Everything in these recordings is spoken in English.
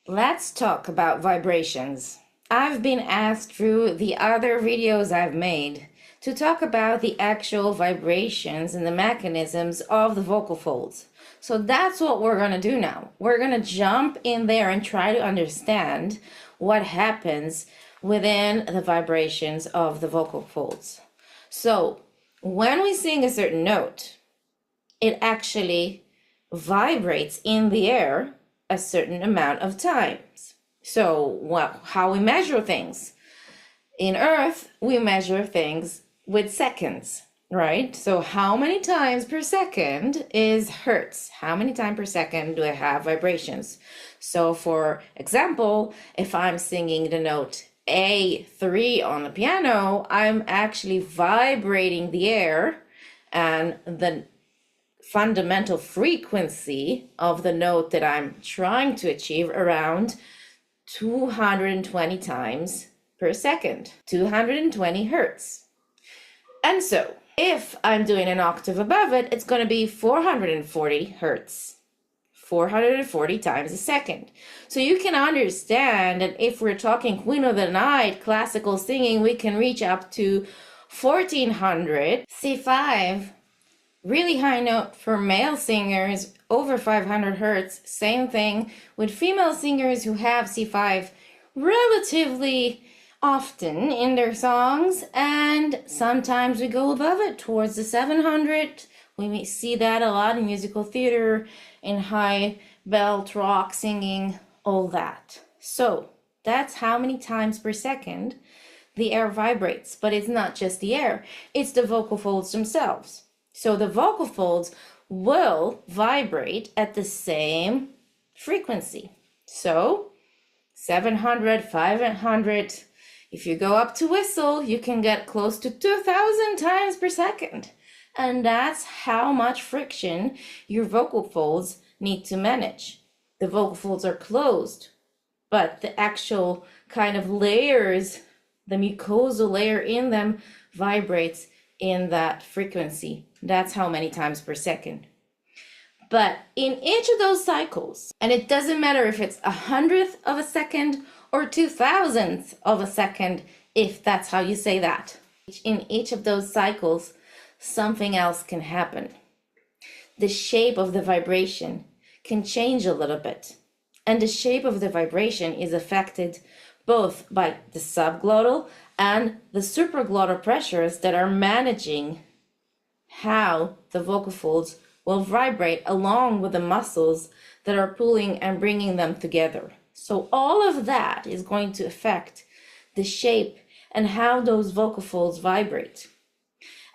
Let's talk about vibrations. I've been asked through the other videos I've made to talk about the actual vibrations and the mechanisms of the vocal folds. So that's what we're going to do now. We're going to jump in there and try to understand what happens within the vibrations of the vocal folds. So when we sing a certain note, it actually vibrates in the air a certain amount of times. So how we measure things. In Earth, we measure things with seconds, right? So how many times per second is hertz? How many times per second do I have vibrations? So for example, if I'm singing the note A3 on the piano, I'm actually vibrating the air, and the fundamental frequency of the note that I'm trying to achieve around 220 times per second, 220 hertz. And so if I'm doing an octave above it, it's going to be 440 hertz, 440 times a second. So you can understand that if we're talking Queen of the Night classical singing, we can reach up to 1400 C5, really high note for male singers, over 500 hertz. Same thing with female singers who have C5 relatively often in their songs, and sometimes we go above it towards the 700. We may see that a lot in musical theater, in high belt rock singing, all that. So that's how many times per second the air vibrates. But it's not just the air, it's the vocal folds themselves. So the vocal folds will vibrate at the same frequency. So 700, 500, if you go up to whistle, you can get close to 2000 times per second. And that's how much friction your vocal folds need to manage. The vocal folds are closed, but the actual kind of layers, the mucosal layer in them, vibrates in that frequency. That's how many times per second. But in each of those cycles, and it doesn't matter if it's 100th of a second or 2000th of a second, if that's how you say that. In each of those cycles, something else can happen. The shape of the vibration can change a little bit. And the shape of the vibration is affected both by the subglottal and the supraglottal pressures that are managing how the vocal folds will vibrate along with the muscles that are pulling and bringing them together. So all of that is going to affect the shape and how those vocal folds vibrate.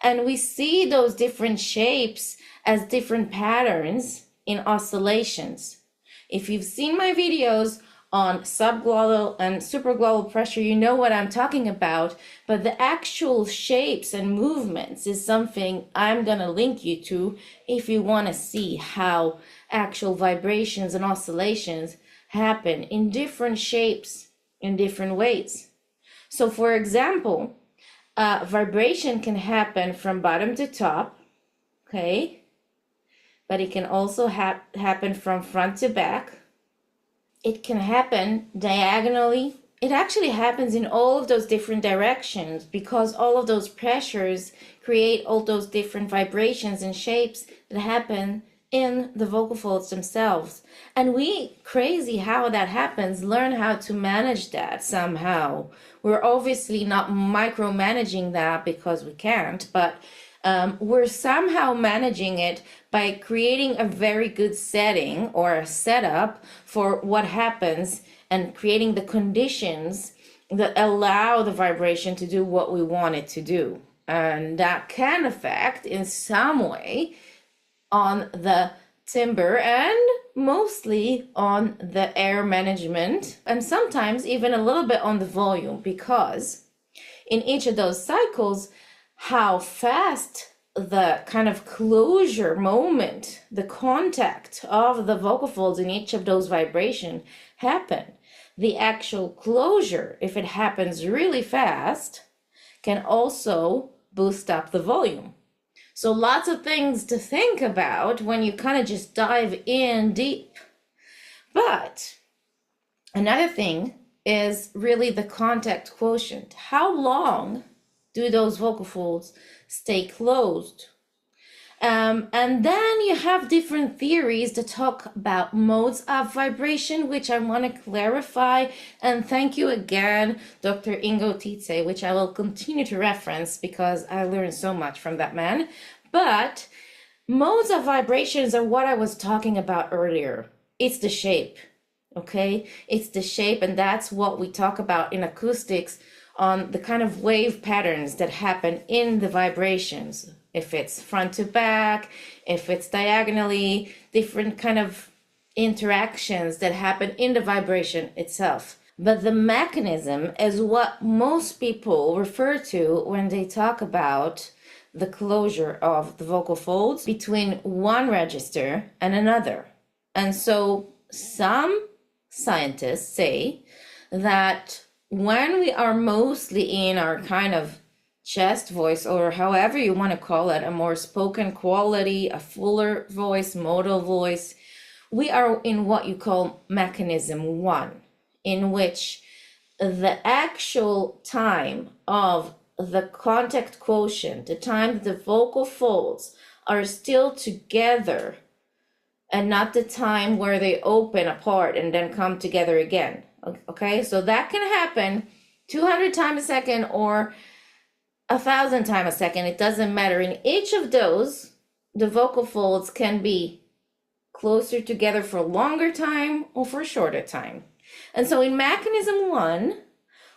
And we see those different shapes as different patterns in oscillations. If you've seen my videos on subglottal and supraglottal pressure, you know what I'm talking about, but the actual shapes and movements is something I'm gonna link you to if you wanna see how actual vibrations and oscillations happen in different shapes, in different ways. So for example, vibration can happen from bottom to top, okay? But it can also happen from front to back. It can happen diagonally. It actually happens in all of those different directions because all of those pressures create all those different vibrations and shapes that happen in the vocal folds themselves. And we, crazy how that happens, learn how to manage that somehow. We're obviously not micromanaging that because we can't, but we're somehow managing it by creating a very good setting or a setup for what happens and creating the conditions that allow the vibration to do what we want it to do. And that can affect in some way on the timbre and mostly on the air management, and sometimes even a little bit on the volume, because in each of those cycles, how fast the kind of closure moment, the contact of the vocal folds in each of those vibrations happen. The actual closure, if it happens really fast, can also boost up the volume. So lots of things to think about when you kind of just dive in deep. But another thing is really the contact quotient. How long do those vocal folds stay closed? And then you have different theories to talk about modes of vibration, which I want to clarify. And thank you again, Dr. Ingo Titze, which I will continue to reference because I learned so much from that man. But modes of vibrations are what I was talking about earlier. It's the shape, okay? It's the shape, and that's what we talk about in acoustics on the kind of wave patterns that happen in the vibrations. If it's front to back, if it's diagonally, different kind of interactions that happen in the vibration itself. But the mechanism is what most people refer to when they talk about the closure of the vocal folds between one register and another. And so some scientists say that when we are mostly in our kind of chest voice, or however you want to call it, a more spoken quality, a fuller voice, modal voice, we are in what you call mechanism 1, in which the actual time of the contact quotient, the time that the vocal folds are still together, and not the time where they open apart and then come together again. Okay, so that can happen 200 times a second or 1,000 times a second. It doesn't matter. In each of those, the vocal folds can be closer together for a longer time or for a shorter time. And so in mechanism 1,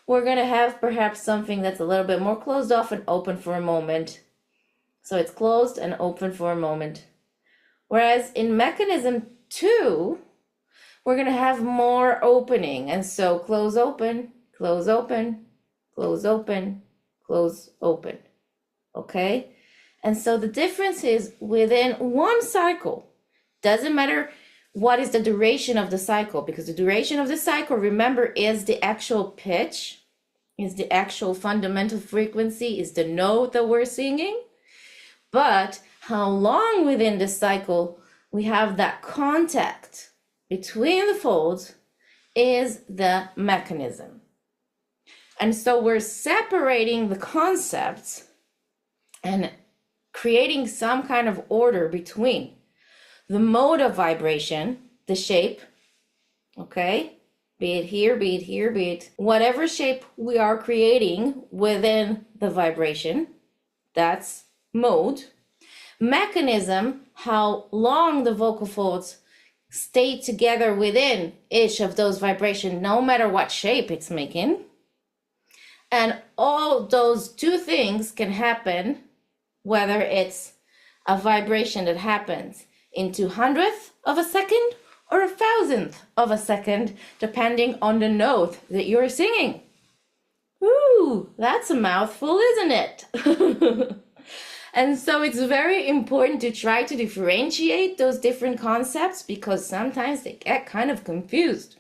we're going to have perhaps something that's a little bit more closed off and open for a moment. So it's closed and open for a moment. Whereas in mechanism 2, we're going to have more opening. And so close, open, close, open, close, open, close, open. Okay? And so the difference is within one cycle. Doesn't matter what is the duration of the cycle, because the duration of the cycle, remember, is the actual pitch, is the actual fundamental frequency, is the note that we're singing. But how long within the cycle we have that contact between the folds is the mechanism. And so we're separating the concepts and creating some kind of order between the mode of vibration, the shape, okay? Be it here, be it here, be it whatever shape we are creating within the vibration, that's mode. Mechanism, how long the vocal folds stay together within each of those vibrations, no matter what shape it's making. And all those two things can happen, whether it's a vibration that happens in 200th of a second or 1,000th of a second, depending on the note that you're singing. Ooh, that's a mouthful, isn't it? And so it's very important to try to differentiate those different concepts, because sometimes they get kind of confused.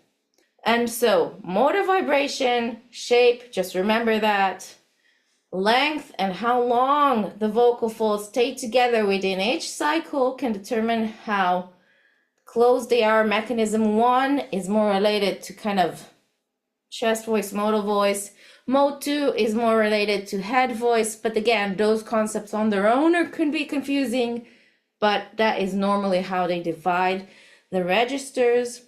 And so mode of vibration, shape, just remember that. Length and how long the vocal folds stay together within each cycle can determine how close they are. Mechanism 1 is more related to kind of chest voice, modal voice. Mode 2 is more related to head voice, but again, those concepts on their own can be confusing, but that is normally how they divide the registers.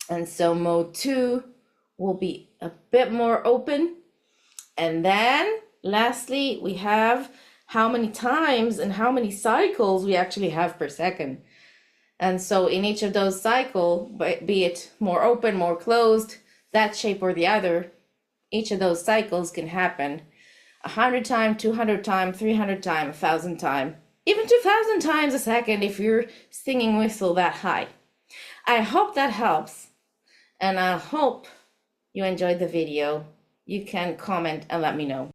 And so mode 2 will be a bit more open. And then lastly, we have how many times and how many cycles we actually have per second. And so in each of those cycles, be it more open, more closed, that shape or the other, each of those cycles can happen 100 times, 200 times, 300 times, 1,000 times, even 2,000 times a second if you're singing whistle that high. I hope that helps, and I hope you enjoyed the video. You can comment and let me know.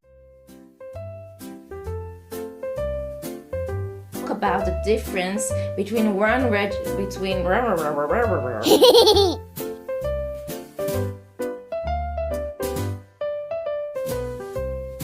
Talk about the difference between